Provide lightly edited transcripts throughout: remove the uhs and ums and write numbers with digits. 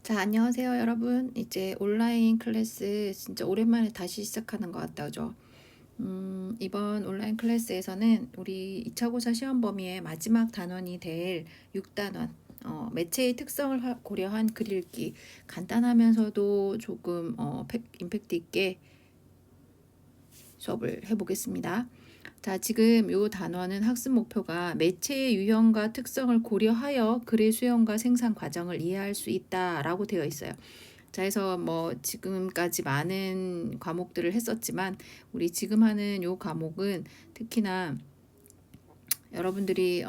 자, 안녕하세요, 여러분. 이제 온라인 클래스 진짜 오랜만에 다시 시작하는 것 같다, 그죠? 이번 온라인 클래스에서는 우리 2차 고사 시험 범위의 마지막 단원이 될 6단원, 매체의 특성을 고려한 글 읽기, 간단하면서도 조금 임팩트 있게 수업을 해보겠습니다. 자, 지금 요 단원은 학습 목표가 매체의 유형과 특성을 고려하여 글의 수용과 생산 과정을 이해할 수 있다라고 되어 있어요. 자, 해서 뭐 지금까지 많은 과목들을 했었지만 우리 지금 하는 요 과목은 특히나 여러분들이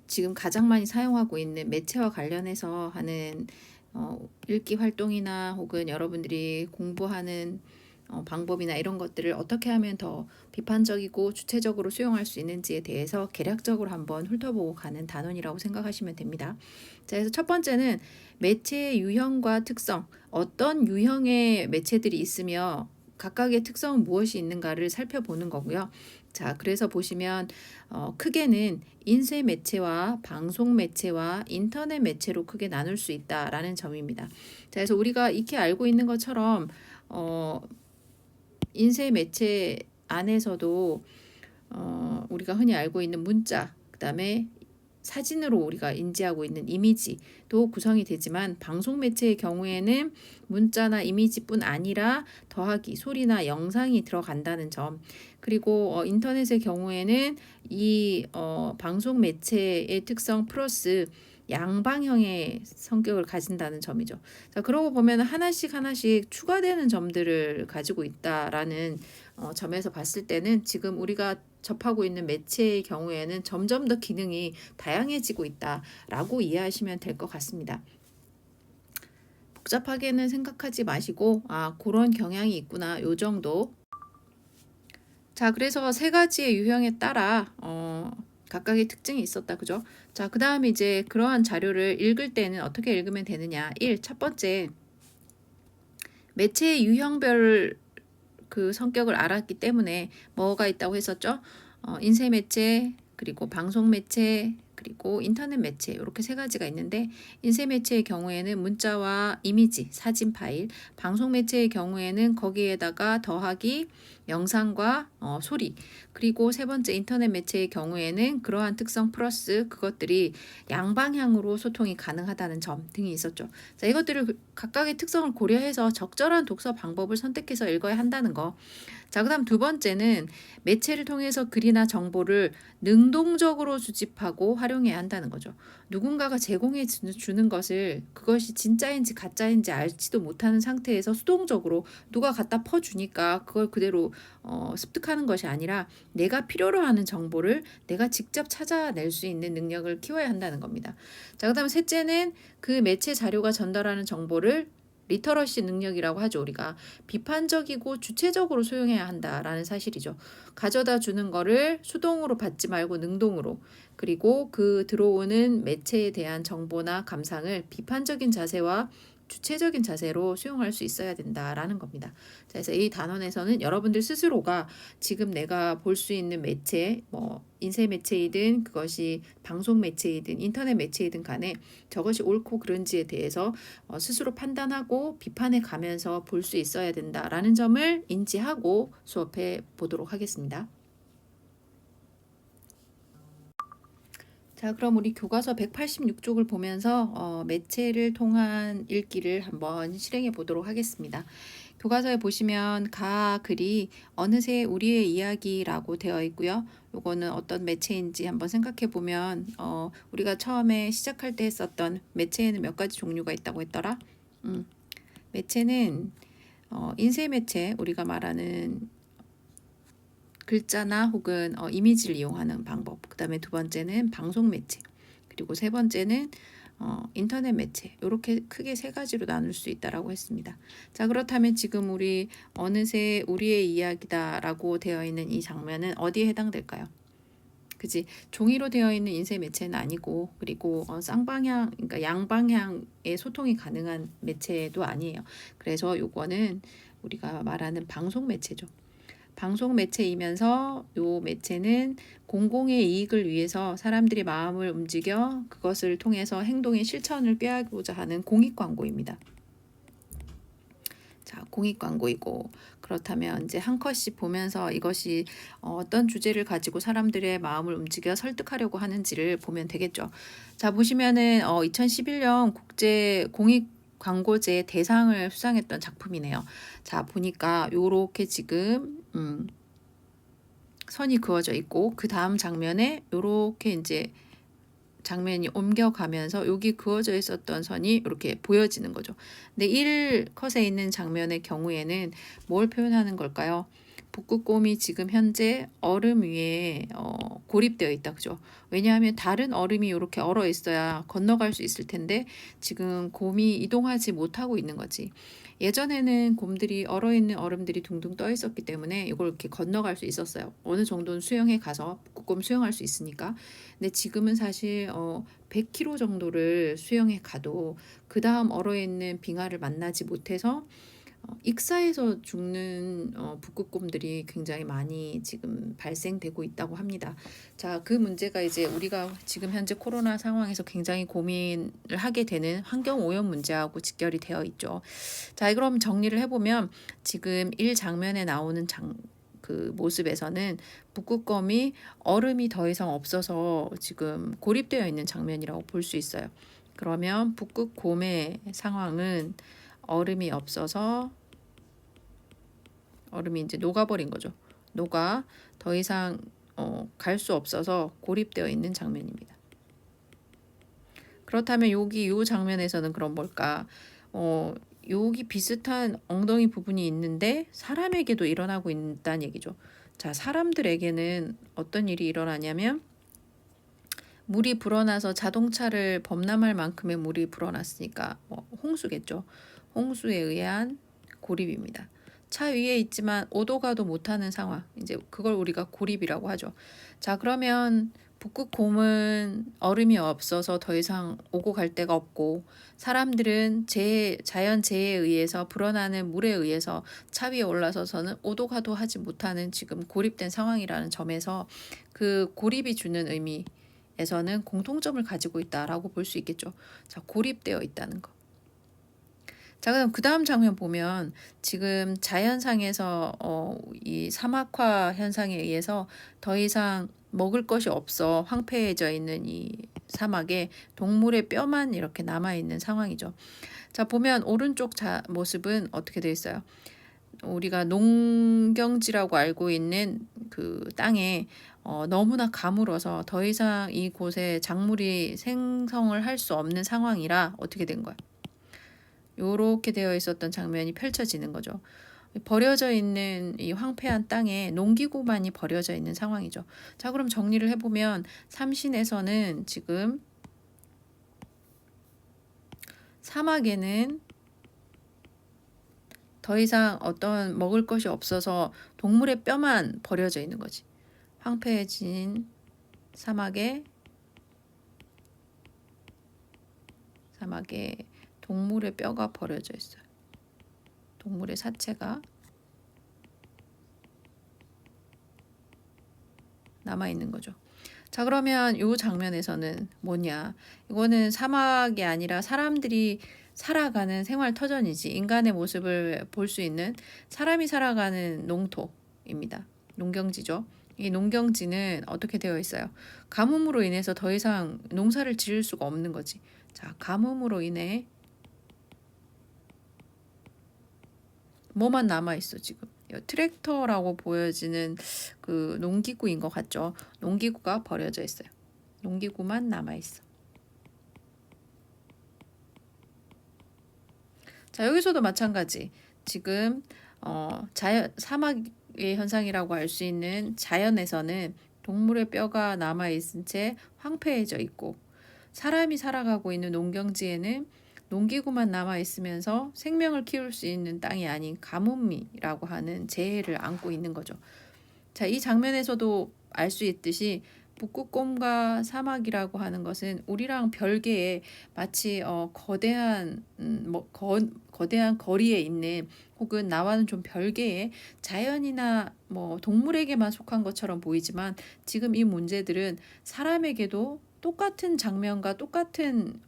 지금 가장 많이 사용하고 있는 매체와 관련해서 하는 읽기 활동이나 혹은 여러분들이 공부하는 방법이나 이런 것들을 어떻게 하면 더 비판적이고 주체적으로 수용할 수 있는지에 대해서 개략적으로 한번 훑어보고 가는 단원이라고 생각하시면 됩니다. 자, 그래서 첫 번째는 매체의 유형과 특성, 어떤 유형의 매체들이 있으며 각각의 특성은 무엇이 있는가를 살펴보는 거고요. 자, 그래서 보시면 크게는 인쇄 매체와 방송 매체와 인터넷 매체로 크게 나눌 수 있다라는 점입니다. 자, 그래서 우리가 익히 알고 있는 것처럼 인쇄 매체 안에서도 우리가 흔히 알고 있는 문자, 그다음에 사진으로 우리가 인지하고 있는 이미지도 구성이 되지만 방송 매체의 경우에는 문자나 이미지뿐 아니라 더하기 소리나 영상이 들어간다는 점, 그리고 인터넷의 경우에는 이 방송 매체의 특성 플러스 양방향의 성격을 가진다는 점이죠. 자, 그러고 보면 하나씩 하나씩 추가되는 점들을 가지고 있다라는 점에서 봤을 때는 지금 우리가 접하고 있는 매체의 경우에는 점점 더 기능이 다양해지고 있다라고 이해하시면 될 것 같습니다. 복잡하게는 생각하지 마시고 그런 경향이 있구나, 요 정도. 자, 그래서 세 가지의 유형에 따라 각각의 특징이 있었다, 그죠? 자, 그 다음에 이제 그러한 자료를 읽을 때는 어떻게 읽으면 되느냐. 첫 번째, 매체의 유형별 그 성격을 알았기 때문에 뭐가 있다고 했었죠? 인쇄 매체, 그리고 방송 매체, 그리고 인터넷 매체, 이렇게 세 가지가 있는데, 인쇄 매체의 경우에는 문자와 이미지, 사진 파일, 방송 매체의 경우에는 거기에다가 더하기 영상과 소리, 그리고 세 번째 인터넷 매체의 경우에는 그러한 특성 플러스 그것들이 양방향으로 소통이 가능하다는 점 등이 있었죠. 자, 이것들을 각각의 특성을 고려해서 적절한 독서 방법을 선택해서 읽어야 한다는 거. 자, 그 다음 두 번째는 매체를 통해서 글이나 정보를 능동적으로 수집하고 활용해야 한다는 거죠. 누군가가 제공해 주는 것을 그것이 진짜인지 가짜인지 알지도 못하는 상태에서 수동적으로 누가 갖다 퍼주니까 그걸 그대로 습득하는 것이 아니라 내가 필요로 하는 정보를 내가 직접 찾아낼 수 있는 능력을 키워야 한다는 겁니다. 자, 그 다음 셋째는 그 매체 자료가 전달하는 정보를 리터러시 능력이라고 하죠. 우리가 비판적이고 주체적으로 수용해야 한다라는 사실이죠. 가져다 주는 거를 수동으로 받지 말고 능동으로, 그리고 그 들어오는 매체에 대한 정보나 감상을 비판적인 자세와 주체적인 자세로 수용할 수 있어야 된다라는 겁니다. 자, 그래서 이 단원에서는 여러분들 스스로가 지금 내가 볼 수 있는 매체, 뭐 인쇄 매체이든 그것이 방송 매체이든 인터넷 매체이든 간에 저것이 옳고 그른지에 대해서 스스로 판단하고 비판해 가면서 볼 수 있어야 된다라는 점을 인지하고 수업해 보도록 하겠습니다. 자, 그럼 우리 교과서 186쪽을 보면서 매체를 통한 읽기를 한번 실행해 보도록 하겠습니다. 교과서에 보시면 가 글이 어느새 우리의 이야기라고 되어 있고요. 요거는 어떤 매체인지 한번 생각해 보면 우리가 처음에 시작할 때 했었던 매체에는 몇 가지 종류가 있다고 했더라. 매체는 인쇄 매체, 우리가 말하는 글자나 혹은 이미지를 이용하는 방법, 그 다음에 두 번째는 방송 매체, 그리고 세 번째는 인터넷 매체, 이렇게 크게 세 가지로 나눌 수 있다라고 했습니다. 자, 그렇다면 지금 우리 어느새 우리의 이야기다라고 되어 있는 이 장면은 어디에 해당될까요? 그지? 종이로 되어 있는 인쇄 매체는 아니고, 그리고 쌍방향, 그러니까 양방향의 소통이 가능한 매체도 아니에요. 그래서 요거는 우리가 말하는 방송 매체죠. 방송 매체이면서 요 매체는 공공의 이익을 위해서 사람들이 마음을 움직여 그것을 통해서 행동의 실천을 꾀하고자 하는 공익 광고입니다. 자, 공익 광고이고, 그렇다면 이제 한 컷씩 보면서 이것이 어떤 주제를 가지고 사람들의 마음을 움직여 설득하려고 하는지를 보면 되겠죠. 자, 보시면은 2011년 국제 공익 광고제 대상을 수상했던 작품이네요. 자, 보니까 요렇게 지금 선이 그어져 있고, 그 다음 장면에 요렇게 이제 장면이 옮겨가면서 여기 그어져 있었던 선이 이렇게 보여지는 거죠. 근데 1컷에 있는 장면의 경우에는 뭘 표현하는 걸까요? 북극곰이 지금 현재 얼음 위에 고립되어 있다, 그죠? 왜냐하면 다른 얼음이 이렇게 얼어 있어야 건너갈 수 있을 텐데 지금 곰이 이동하지 못하고 있는 거지. 예전에는 곰들이 얼어있는 얼음들이 둥둥 떠 있었기 때문에 이걸 이렇게 건너갈 수 있었어요. 어느 정도는 수영해 가서 북극곰 수영할 수 있으니까. 근데 지금은 사실 100km 정도를 수영해 가도 그 다음 얼어있는 빙하를 만나지 못해서 익사해서 죽는 북극곰들이 굉장히 많이 지금 발생되고 있다고 합니다. 자, 그 문제가 이제 우리가 지금 현재 코로나 상황에서 굉장히 고민을 하게 되는 환경 오염 문제하고 직결이 되어 있죠. 자, 그럼 정리를 해보면 지금 1장면에 나오는 그 모습에서는 북극곰이 얼음이 더 이상 없어서 지금 고립되어 있는 장면이라고 볼 수 있어요. 그러면 북극곰의 상황은 얼음이 없어서 얼음이 이제 녹아버린 거죠. 녹아 더 이상 갈 수 없어서 고립되어 있는 장면입니다. 그렇다면 여기 이 장면에서는 그럼 뭘까? 여기 비슷한 엉덩이 부분이 있는데 사람에게도 일어나고 있다는 얘기죠. 자, 사람들에게는 어떤 일이 일어나냐면 물이 불어나서 자동차를 범람할 만큼의 물이 불어났으니까 홍수겠죠. 홍수에 의한 고립입니다. 차 위에 있지만 오도 가도 못하는 상황. 이제 그걸 우리가 고립이라고 하죠. 자, 그러면 북극곰은 얼음이 없어서 더 이상 오고 갈 데가 없고 사람들은 자연재해에 의해서 불어나는 물에 의해서 차 위에 올라서서는 오도 가도 하지 못하는 지금 고립된 상황이라는 점에서 그 고립이 주는 의미에서는 공통점을 가지고 있다라고 볼 수 있겠죠. 자, 고립되어 있다는 거. 자, 그럼 그 다음 장면 보면 지금 자연상에서 이 사막화 현상에 의해서 더 이상 먹을 것이 없어 황폐해져 있는 이 사막에 동물의 뼈만 이렇게 남아있는 상황이죠. 자, 보면 오른쪽 모습은 어떻게 되어 있어요? 우리가 농경지라고 알고 있는 그 땅에 너무나 가물어서 더 이상 이곳에 작물이 생성을 할 수 없는 상황이라 어떻게 된 거야? 요렇게 되어 있었던 장면이 펼쳐지는 거죠. 버려져 있는 이 황폐한 땅에 농기구만이 버려져 있는 상황이죠. 자, 그럼 정리를 해보면 삼신에서는 지금 사막에는 더 이상 어떤 먹을 것이 없어서 동물의 뼈만 버려져 있는 거지. 황폐해진 사막에 동물의 뼈가 버려져 있어요. 동물의 사체가 남아있는 거죠. 자, 그러면 이 장면에서는 뭐냐? 이거는 사막이 아니라 사람들이 살아가는 생활 터전이지. 인간의 모습을 볼 수 있는 사람이 살아가는 농토입니다. 농경지죠. 이 농경지는 어떻게 되어 있어요? 가뭄으로 인해서 더 이상 농사를 지을 수가 없는 거지. 자, 가뭄으로 인해 뭐만 남아있어 지금. 트랙터라고 보여지는 그 농기구인 것 같죠. 농기구가 버려져 있어요. 농기구만 남아있어. 자, 여기서도 마찬가지. 지금 사막의 현상이라고 할 수 있는 자연에서는 동물의 뼈가 남아있은 채 황폐해져 있고 사람이 살아가고 있는 농경지에는 농기구만 남아있으면서 생명을 키울 수 있는 땅이 아닌 가뭄이라고 하는 재해를 안고 있는 거죠. 자, 이 장면에서도 알 수 있듯이 북극곰과 사막이라고 하는 것은 우리랑 별개의 마치 거대한 거대한 거리에 있는 혹은 나와는 좀 별개의 자연이나 뭐 동물에게만 속한 것처럼 보이지만 지금 이 문제들은 사람에게도 똑같은 장면과 똑같은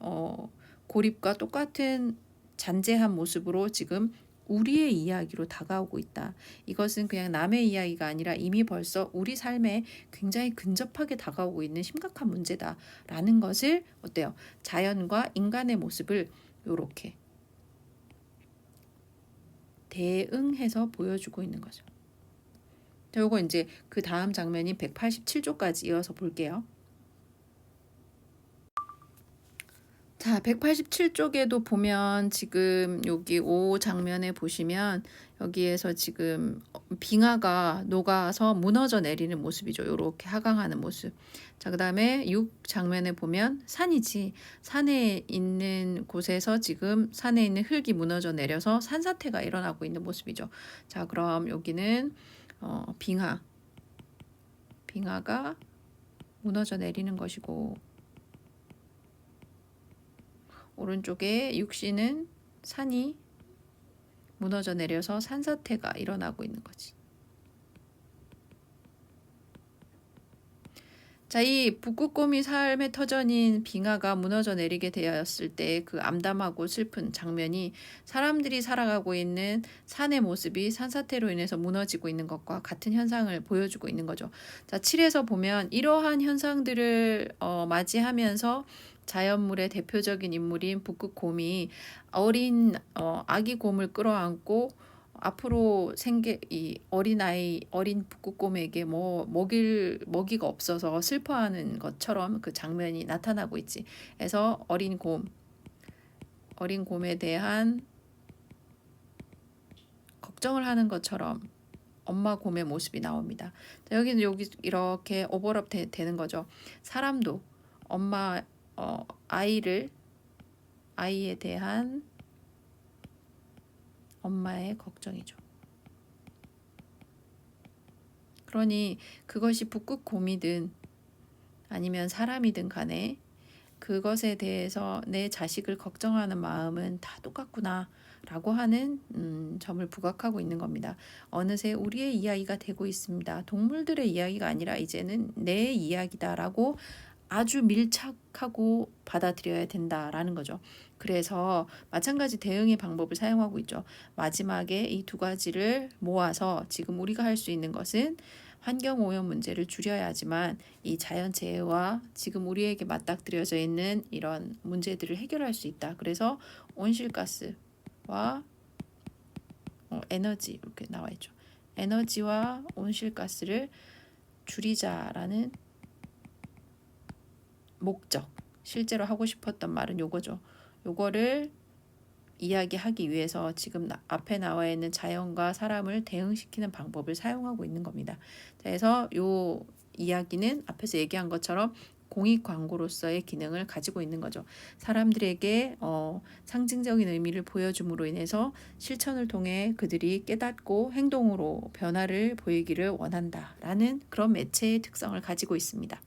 고립과 똑같은 잔재한 모습으로 지금 우리의 이야기로 다가오고 있다. 이것은 그냥 남의 이야기가 아니라 이미 벌써 우리 삶에 굉장히 근접하게 다가오고 있는 심각한 문제다라는 것을 어때요? 자연과 인간의 모습을 이렇게 대응해서 보여주고 있는 거죠. 자, 요거 이제 그 다음 장면인 187조까지 이어서 볼게요. 자, 187쪽에도 보면 지금 여기 5 장면에 보시면 여기에서 지금 빙하가 녹아서 무너져 내리는 모습이죠. 요렇게 하강하는 모습. 자, 그다음에 6 장면에 보면 산이지. 산에 있는 곳에서 지금 산에 있는 흙이 무너져 내려서 산사태가 일어나고 있는 모습이죠. 자, 그럼 여기는 빙하가 무너져 내리는 것이고 오른쪽에 육시는 산이 무너져 내려서 산사태가 일어나고 있는 거지. 자, 이 북극곰이 삶의 터전인 빙하가 무너져 내리게 되었을 때 그 암담하고 슬픈 장면이 사람들이 살아가고 있는 산의 모습이 산사태로 인해서 무너지고 있는 것과 같은 현상을 보여주고 있는 거죠. 자, 7에서 보면 이러한 현상들을 맞이하면서 자연물의 대표적인 인물인 북극곰이 어린 아기 곰을 끌어안고 앞으로 이 어린 북극곰에게 뭐 먹이가 없어서 슬퍼하는 것처럼 그 장면이 나타나고 있지. 그래서 어린 곰에 대한 걱정을 하는 것처럼 엄마 곰의 모습이 나옵니다. 자, 여기 이렇게 오버랩 되는 거죠. 사람도 아이에 대한 엄마의 걱정이죠. 그러니 그것이 북극곰이든 아니면 사람이든 간에 그것에 대해서 내 자식을 걱정하는 마음은 다 똑같구나 라고 하는 점을 부각하고 있는 겁니다. 어느새 우리의 이야기가 되고 있습니다. 동물들의 이야기가 아니라 이제는 내 이야기다라고 아주 밀착하고 받아들여야 된다라는 거죠. 그래서 마찬가지 대응의 방법을 사용하고 있죠. 마지막에 이 두 가지를 모아서 지금 우리가 할 수 있는 것은 환경오염 문제를 줄여야 하지만 이 자연재해와 지금 우리에게 맞닥뜨려져 있는 이런 문제들을 해결할 수 있다. 그래서 온실가스와 에너지 이렇게 나와 있죠. 에너지와 온실가스를 줄이자라는 목적, 실제로 하고 싶었던 말은 요거죠. 요거를 이야기하기 위해서 지금 앞에 나와 있는 자연과 사람을 대응시키는 방법을 사용하고 있는 겁니다. 그래서 요 이야기는 앞에서 얘기한 것처럼 공익 광고로서의 기능을 가지고 있는 거죠. 사람들에게 상징적인 의미를 보여줌으로 인해서 실천을 통해 그들이 깨닫고 행동으로 변화를 보이기를 원한다라는 그런 매체의 특성을 가지고 있습니다.